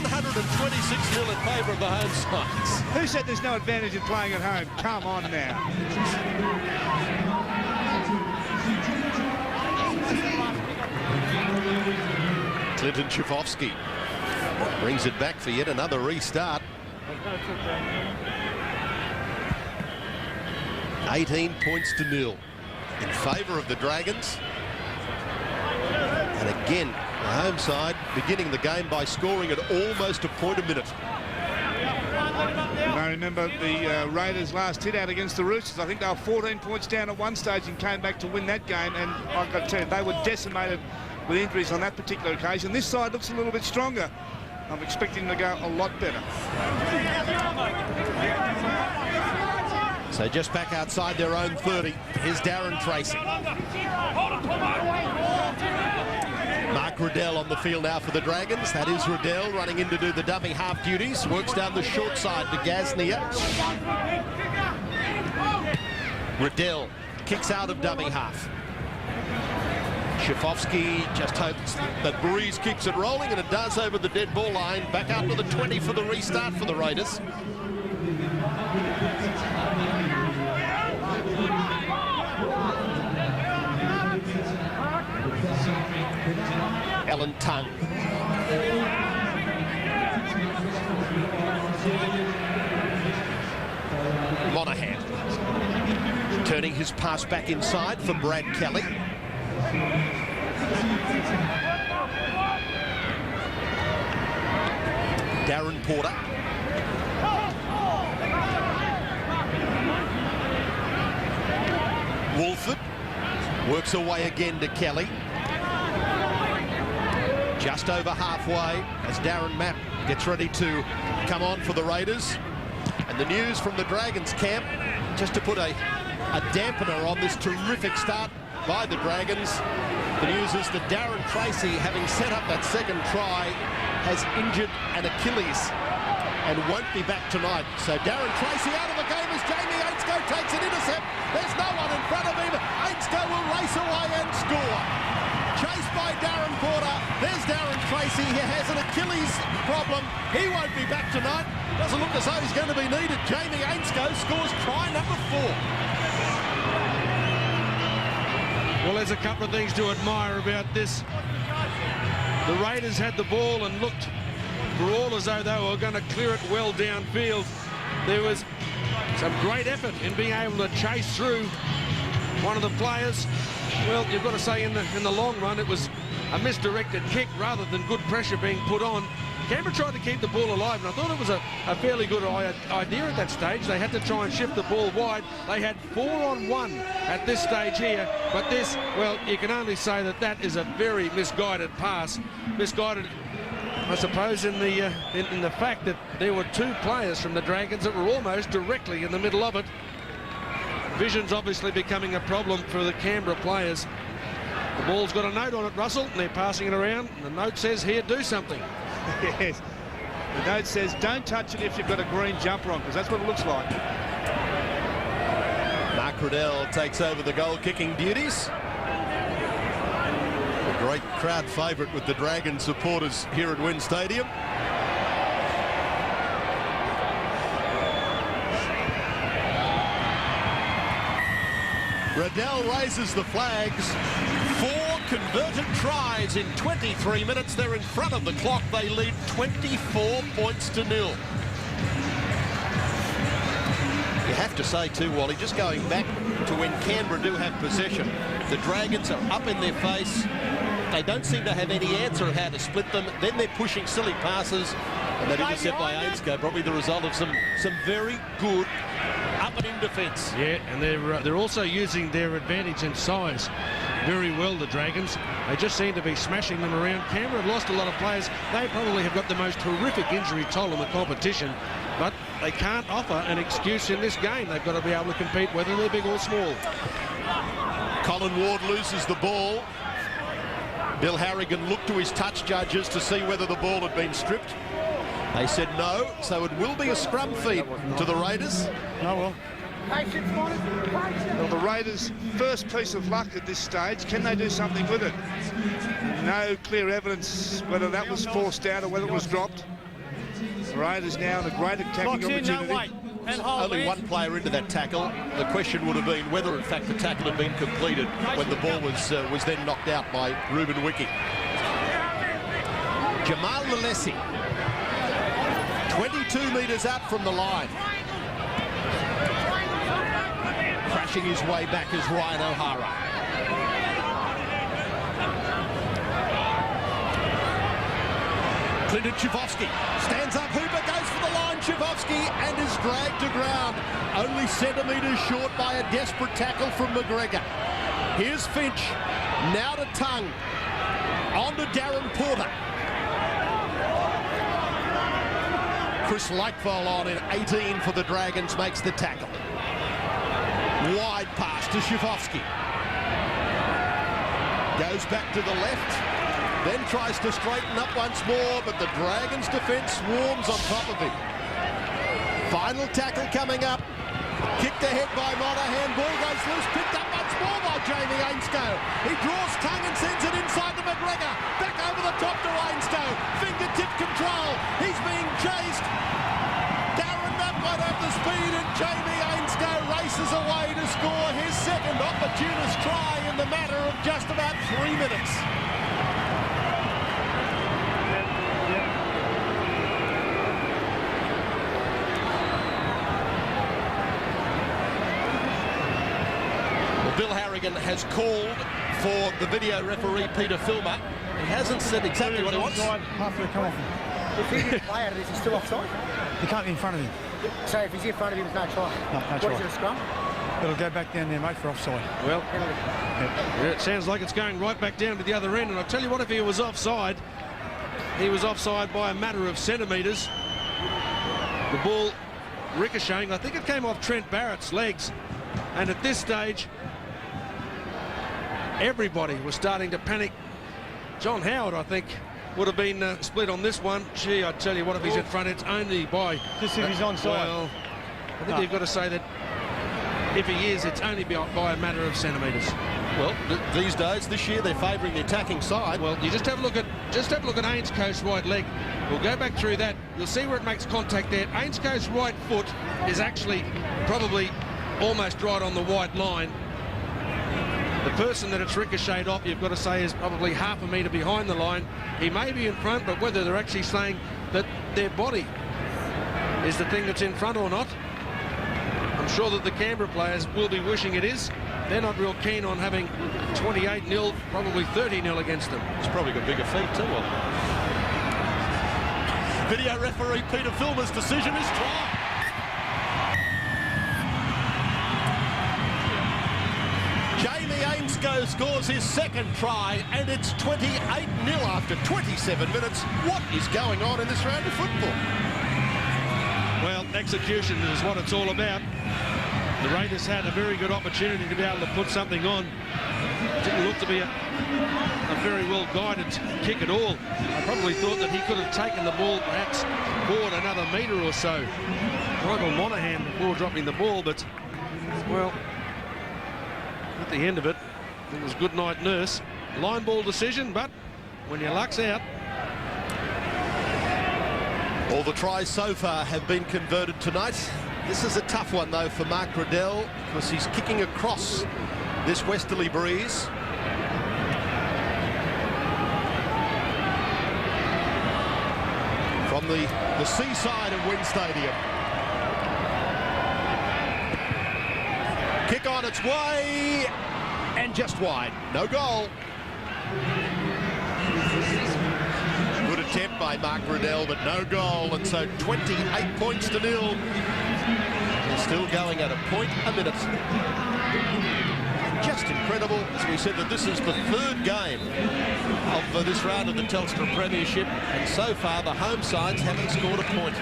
126-0 in favour of the home sides. Who said there's no advantage in playing at home? Come on now. Clinton SCHIFCOFSKE brings it back for yet another restart. 18 points to 0 in favour of the Dragons. And again, the home side beginning the game by scoring at almost a point a minute. You may remember the Raiders' last hit out against the Roosters. I think they were 14 points down at one stage and came back to win that game. And I've got to tell you, they were decimated with injuries on that particular occasion. This side looks a little bit stronger. I'm expecting them to go a lot better. So just back outside their own 30, here's Darren Tracy. Mark Riddell on the field now for the Dragons. That is Riddell running in to do the dummy half duties. Works down the short side to GASNIER. Riddell kicks out of dummy half. SCHIFCOFSKE just hopes that Breeze keeps it rolling, and it does over the dead ball line. Back out to the 20 for the restart for the Raiders. Alan Tongue. Monahan turning his pass back inside for Brad Kelly. Darren Porter. Wolford works away again to Kelly. Just over halfway as Darren Mapp gets ready to come on for the Raiders. And the news from the Dragons camp, just to put a dampener on this terrific start by the Dragons, the news is that Darren Tracy, having set up that second try, has injured an Achilles and won't be back tonight. So Darren Tracy out of the game as Jamie AINSCOUGH takes an intercept. There's no one in front of him. AINSCOUGH will race away and score. Chased by Darren Porter. There's Darren Tracy. He has an Achilles problem. He won't be back tonight. Doesn't look as though he's going to be needed. Jamie AINSCOUGH scores try number 4. Well, there's a couple of things to admire about this. The Raiders had the ball and looked for all as though they were going to clear it well downfield. There was some great effort in being able to chase through one of the players. Well, you've got to say in the long run, it was a misdirected kick rather than good pressure being put on. Canberra tried to keep the ball alive, and I thought it was a fairly good idea at that stage. They had to try and shift the ball wide. They had 4-on-1 at this stage here, but this, well, you can only say that that is a very misguided pass. Misguided, I suppose, in the fact that there were 2 players from the Dragons that were almost directly in the middle of it. Vision's obviously becoming a problem for the Canberra players. The ball's got a note on it, Russell, and they're passing it around. And the note says, here, do something. Yes. The note says, don't touch it if you've got a green jumper on, because that's what it looks like. Mark Riddell takes over the goal-kicking duties. A great crowd favourite with the Dragon supporters here at WIN Stadium. Riddell raises the flags. 4 converted tries in 23 minutes. They're in front of the clock. They lead 24 points to 0. You have to say too, Wally, just going back to when Canberra do have possession, the Dragons are up in their face. They don't seem to have any answer of how to split them. Then they're pushing silly passes, and that intercept by AINSCOUGH, probably the result of some very good up and in defence. Yeah, and they're also using their advantage in size very well, the Dragons. They just seem to be smashing them around. Canberra have lost a lot of players. They probably have got the most horrific injury toll in the competition, but they can't offer an excuse in this game. They've got to be able to compete whether they're big or small. Colin Ward loses the ball. Bill Harrigan looked to his touch judges to see whether the ball had been stripped. They said no, so it will be a scrum feed to the Raiders. Oh, well. Well, the Raiders' first piece of luck at this stage, can they do something with it? No clear evidence whether that was forced out or whether it was dropped. Raiders now in a great attacking opportunity. Only one player into that tackle. The question would have been whether, in fact, the tackle had been completed when the ball was then knocked out by Ruben Wiki. Jamal Lalesi, 22 metres out from the line. Crashing his way back is Ryan O'Hara. Clinton Schifcofske stands up, Hooper goes for the line, Schifcofske, and is dragged to ground. Only centimetres short by a desperate tackle from McGregor. Here's Finch, now to Tongue, on to Darren Porter. Chris Lakeville on in 18 for the Dragons, makes the tackle. Wide pass to Schifcofske. Goes back to the left. Then tries to straighten up once more, but the Dragons' defence swarms on top of him. Final tackle coming up. Kicked ahead by Monahan. Ball goes loose. Picked up once more by Jamie AINSCOUGH. He draws Tongue and sends it inside to McGregor. Back over the top to AINSCOUGH. Fingertip control. He's being chased. Darren Mapp won't have the speed, and Jamie AINSCOUGH races away to score his second opportunist try in the matter of just about 3 minutes. Bill Harrigan has called for the video referee, Peter Filmer. He hasn't said exactly what he wants. After they come off him. If he didn't play out of this, he's still offside? He can't be in front of him. So if he's in front of him, there's no try? No What try. is it, a scrum? It'll go back down there, mate, for offside. Well, Penalty. yeah, it sounds like it's going right back down to the other end. And I'll tell you what, if he was offside by a matter of centimetres. The ball ricocheting. I think it came off Trent Barrett's legs. And at this stage, everybody was starting to panic. John Howard, I think, would have been split on this one. Gee, I tell you what, if he's in front, it's only by... Just if he's onside. Well, I think you've got to say that if he is, it's only by a matter of centimetres. Well, these days, this year, they're favouring the attacking side. Well, you just have a look at AINSCOUGH's right leg. We'll go back through that. You'll see where it makes contact there. AINSCOUGH's right foot is actually probably almost right on the white line. The person that it's ricocheted off, you've got to say, is probably half a metre behind the line. He may be in front, but whether they're actually saying that their body is the thing that's in front or not, I'm sure that the Canberra players will be wishing it is. They're not real keen on having 28-0, probably 30-0 against them. He's probably got bigger feet too. Video referee Peter Filmer's decision is try. Jamie AINSCOUGH scores his second try, and it's 28-0 after 27 minutes. What is going on in this round of football? Well, execution is what it's all about. The Raiders had a very good opportunity to be able to put something on. It didn't look to be a very well-guided kick at all. I probably thought that he could have taken the ball perhaps forward another metre or so. Michael Monahan before dropping the ball, but, well, at the end of it, it was good night nurse. Line ball decision, but when your luck's out. All the tries so far have been converted tonight. This is a tough one, though, for Mark Riddell, because he's kicking across this westerly breeze. From the seaside of Wynn Stadium. Kick on its way, and just wide. No goal. Good attempt by Mark Riddell, but no goal, and so 28 points to 0. They're still going at a point a minute. Just incredible, as we said, that this is the third game of this round of the Telstra Premiership, and so far the home sides haven't scored a point.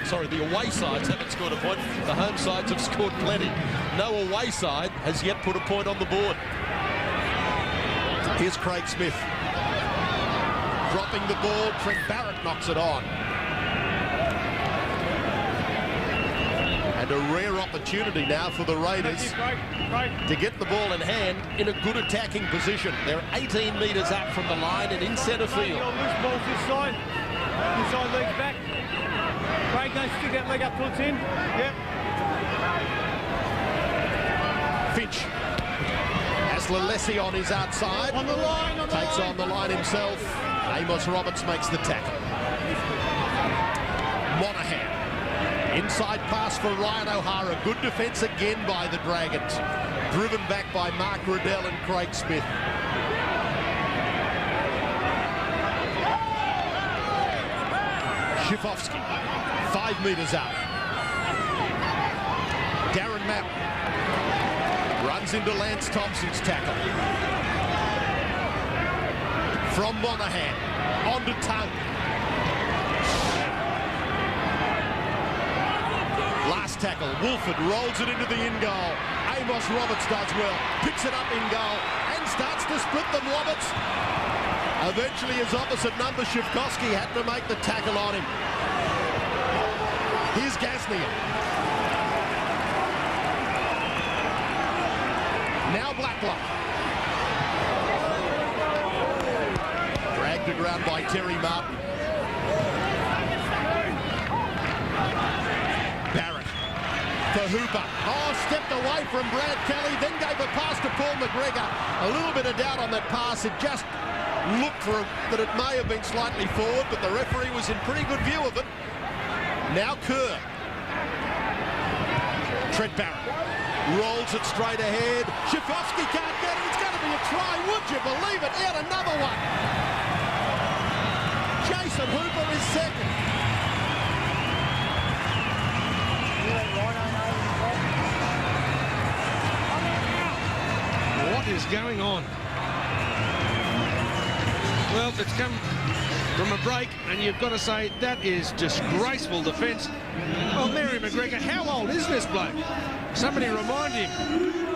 Sorry, the away sides haven't scored a point. The home sides have scored plenty. No away side has yet put a point on the board. Here's Craig Smith. Dropping the ball, Trent Barrett knocks it on. And a rare opportunity now for the Raiders to get the ball in hand in a good attacking position. They're 18 metres up from the line and in centre field. Loose balls this side. Inside legs back. Craig, don't stick that leg up till it's in. Yep. Finch has Lalessi on his outside. On the line, Takes on the line himself. Amos Roberts makes the tackle. Monahan. Inside pass for Ryan O'Hara. Good defence again by the Dragons. Driven back by Mark Riddell and Craig Smith. SCHIFCOFSKE, 5 metres out. Darren Mapp runs into Lance Thompson's tackle. From Monahan, on to Tongue. Last tackle, Woolford rolls it into the in-goal. Amos Roberts does well, picks it up in goal and starts to split them, Roberts. Eventually his opposite number, SCHIFCOFSKE, had to make the tackle on him. Here's GASNIER. Now Blacklock. Dragged to ground by Terry Martin. Barrett for Hooper. Oh, stepped away from Brad Kelly, then gave a pass to Paul McGregor. A little bit of doubt on that pass. It just looked for that it may have been slightly forward, but the referee was in pretty good view of it. Now Kerr. Trent BARRETT rolls it straight ahead. SCHIFCOFSKE can't get it. It's going to be a try. Would you believe it? Out another one. Jason Hooper is second. What is going on? Well, it's come from a break, and you've got to say that is disgraceful defence. Well, Mary McGregor, how old is this bloke? Somebody remind him.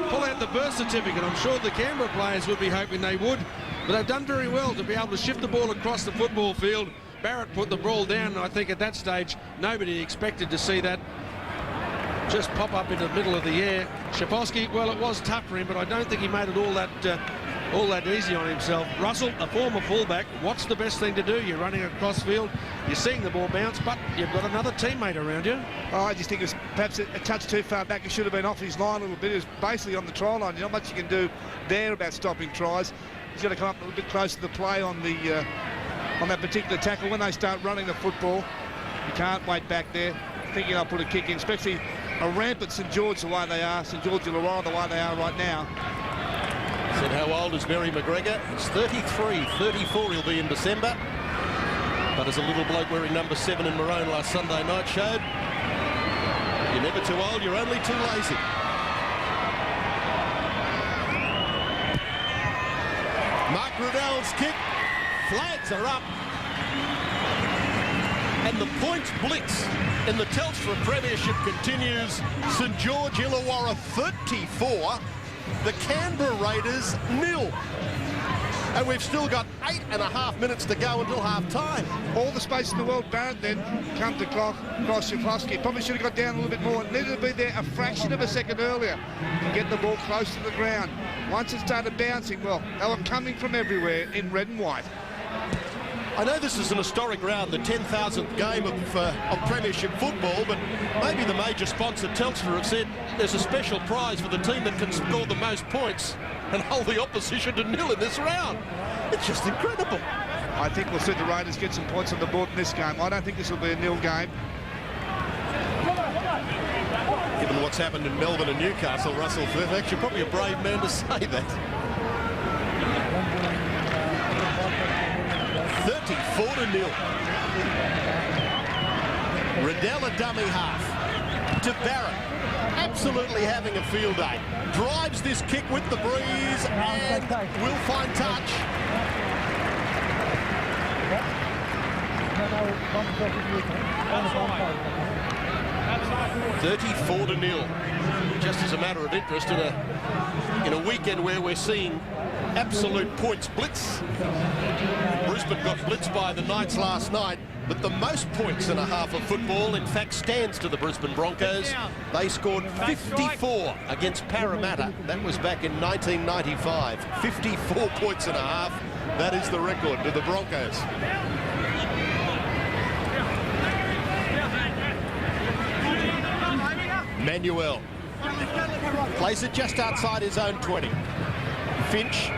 Pull out the birth certificate. I'm sure the Canberra players would be hoping they would, but they've done very well to be able to shift the ball across the football field. Barrett put the ball down, and I think at that stage nobody expected to see that just pop up in the middle of the air. SCHIFCOFSKE, well, it was tough for him, but I don't think he made it all that easy on himself. Russell, a former fullback, what's the best thing to do? You're running across field, you're seeing the ball bounce, but you've got another teammate around you. Oh, I just think it was perhaps a touch too far back. It should have been off his line a little bit. It was basically on the try line. There's not much you can do there about stopping tries. He's got to come up a little bit closer to the play on the on that particular tackle. When they start running the football, you can't wait back there thinking I'll put a kick in, especially a rampant St George the way they are, St George Illawarra the way they are right now. Said how old is Mary McGregor? He's 33, 34 he'll be in December. But as a little bloke wearing number 7 in maroon last Sunday night showed, you're never too old, you're only too lazy. Mark Riddell's kick, flags are up. And the points blitz in the Telstra Premiership continues. St George Illawarra 34, the Canberra Raiders 0. And we've still got 8.5 minutes to go until half-time. All the space in the world, Barrett then come to clock across SCHIFCOFSKE. Probably should have got down a little bit more. It needed to be there a fraction of a second earlier to get the ball close to the ground. Once it started bouncing, well, they were coming from everywhere in red and white. I know this is an historic round, the 10,000th game of Premiership football, but maybe the major sponsor, Telstra, have said there's a special prize for the team that can score the most points and hold the opposition to 0 in this round. It's just incredible. I think we'll see the Raiders get some points on the board in this game. I don't think this will be a 0 game. Given what's happened in Melbourne and Newcastle, Russell Fairfax, you're probably a brave man to say that. 34-0. Riddell a dummy half to Barrett, absolutely having a field day. Drives this kick with the breeze and will find touch. 34-0. Just as a matter of interest, in a weekend where we're seeing absolute points blitz. Brisbane got blitzed by the Knights last night. but the most points in a half of football, in fact, stands to the Brisbane Broncos. They scored 54 against Parramatta. That was back in 1995. 54 points in a half. That is the record to the Broncos. Manuel plays it just outside his own 20. Finch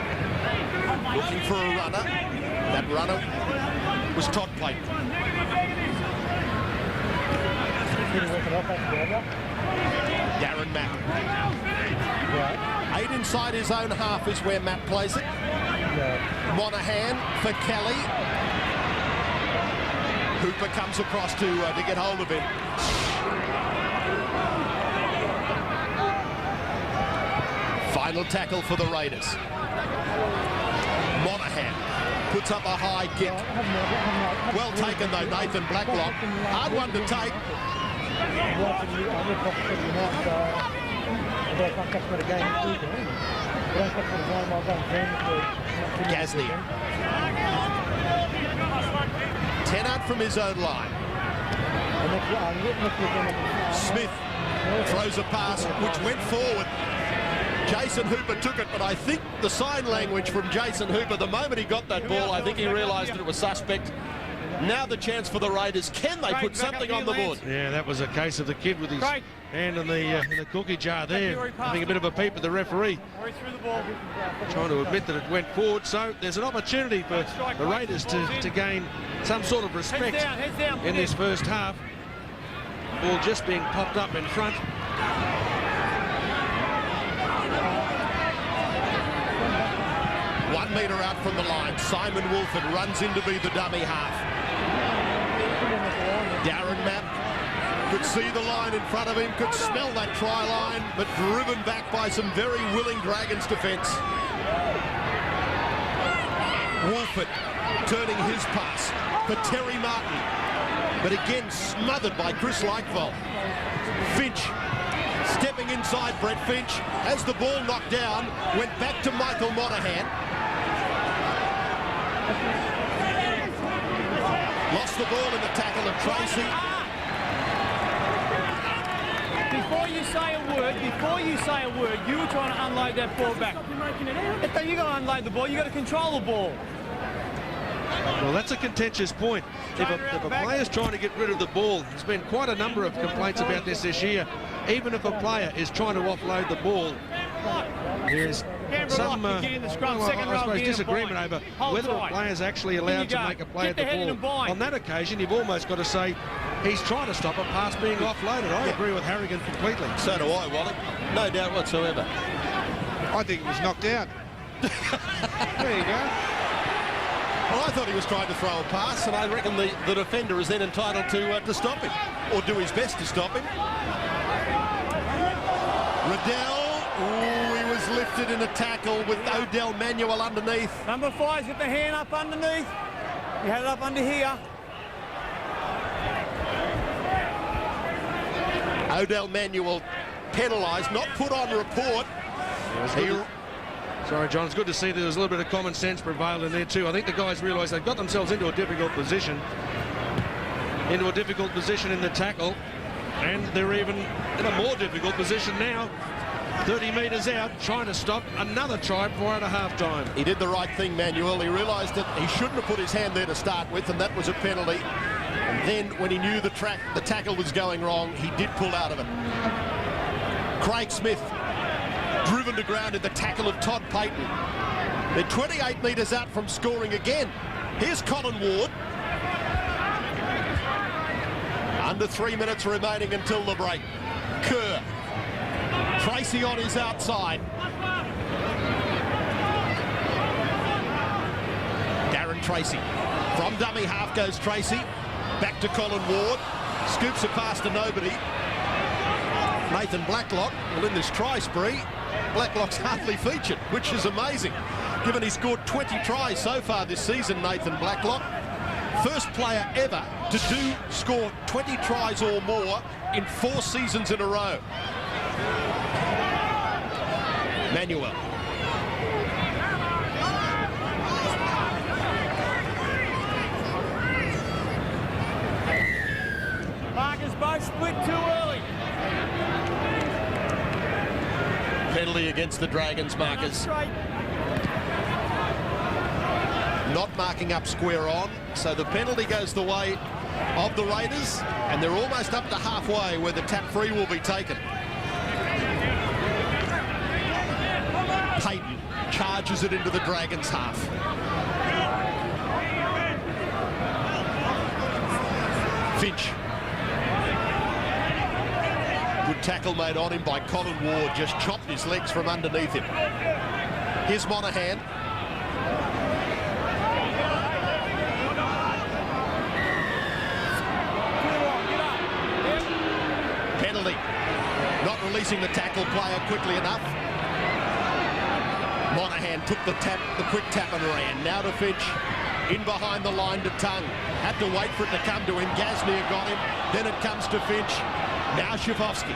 looking for a runner. That runner was Todd Payton. Darren Mapp. 8 inside his own half is where Mapp plays it. Monahan for Kelly. Hooper comes across to get hold of him. Final tackle for the Raiders. Monahan puts up a high kick. Well taken though, Nathan Blacklock. Hard one to take. GASNIER. 10 out from his own line. Smith throws a pass which went forward. Jason Hooper took it, but I think the sign language from Jason Hooper, the moment he got that ball, I think he realised that it was suspect. Now the chance for the Raiders. Can they put something on the board? Yeah, that was a case of the kid with his hand in the cookie jar there, having a bit of a peep at the referee, trying to admit that it went forward. So there's an opportunity for the Raiders to gain some sort of respect in this first half. Ball just being popped up in front. 1 metre out from the line, Simon Wolford runs in to be the dummy half. Darren Mapp could see the line in front of him, could smell that try line, but driven back by some very willing Dragons defence. Wolford turning his pass for Terry Martin, but again smothered by Chris Leichvold. Finch stepping inside Brett Finch, has the ball knocked down, went back to Michael Monahan. Lost the ball in the tackle of Tracy. Before you say a word, you were trying to unload that ball back. You got to unload the ball, you got to control the ball. Well, that's a contentious point. If a player's trying to get rid of the ball, there's been quite a number of complaints about this year. Even if a player is trying to offload the ball, there's some I suppose disagreement over whether a player's actually allowed to make a play at the ball. On that occasion, you've almost got to say he's trying to stop a pass being offloaded. I agree with Harrigan completely. So do I, Wally. No doubt whatsoever. I think it was knocked out. There you go. Well, I thought he was trying to throw a pass, and I reckon the defender is then entitled to stop him, or do his best to stop him. Riddell, he was lifted in a tackle with ODELL Manuel underneath. Number 5's got the hand up underneath. You had it up under here. ODELL Manuel penalised, not put on report. Sorry, John, it's good to see that there's a little bit of common sense prevailed in there too. I think the guys realise they've got themselves into a difficult position. In the tackle. And they're even in a more difficult position now. 30 metres out, trying to stop another try prior to half-time. He did the right thing, Manuel. He realised that he shouldn't have put his hand there to start with, and that was a penalty. And then, when he knew the tackle was going wrong, he did pull out of it. Craig Smith, driven to ground in the tackle of Todd Payton. They're 28 metres out from scoring again. Here's Colin Ward. Under 3 minutes remaining until the break. Kerr. Tracy on his outside. Darren Tracy. From dummy half goes Tracy. Back to Colin Ward. Scoops a pass to nobody. Nathan Blacklock. Well, in this try spree, Blacklock's hardly featured, which is amazing, given he scored 20 tries so far this season, Nathan Blacklock. First player ever to score 20 tries or more in 4 seasons in a row. Manuel. bit too early. Penalty against the Dragons markers. Straight. Not marking up square on, so the penalty goes the way of the Raiders, and they're almost up to halfway where the tap free will be taken. Payton charges it into the Dragons half. Finch. Good tackle made on him by Colin Ward, just chopped his legs from underneath him. Here's Monahan. Penalty. Not releasing the tackle player quickly enough. Monahan took the quick tap and ran. Now to Finch. In behind the line to Tongue. Had to wait for it to come to him. GASNIER got him. Then it comes to Finch. Now SCHIFCOFSKE.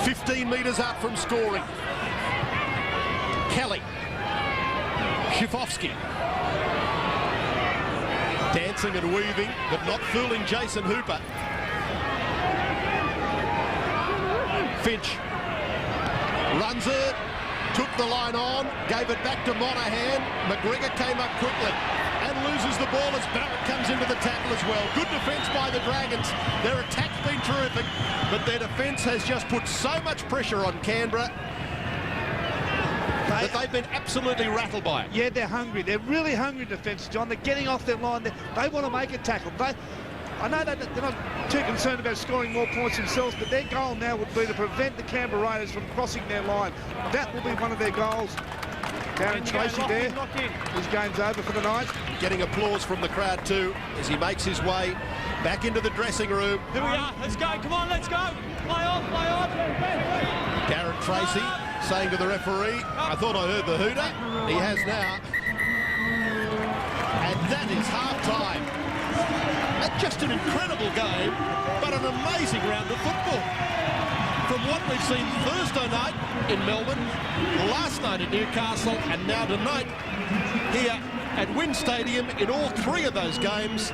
"15 metres out from scoring. Kelly. SCHIFCOFSKE. Dancing and weaving, but not fooling Jason Hooper. Finch. Runs it. Took the line on. Gave it back to Monahan. McGregor came up quickly and loses the ball as Barrett comes into the tackle as well. Good defence by the Dragons. Their attack's been terrific, but their defence has just put so much pressure on Canberra that they've been absolutely rattled by it. Yeah, they're hungry. They're really hungry defence, John. They're getting off their line. They want to make a tackle. I know that they're not too concerned about scoring more points themselves, but their goal now would be to prevent the Canberra Raiders from crossing their line. That will be one of their goals. Darren Tracy there. His game's over for the night. Getting applause from the crowd too as he makes his way back into the dressing room. Here we are. Let's go. Come on, let's go. Play on, play on. Darren Tracy saying to the referee, "I thought I heard the hooter." He has now. And that is half-time. And just an incredible game, but an amazing round of football. From what we've seen Thursday night in Melbourne, last night in Newcastle, and now tonight here at WIN Stadium, in all three of those games,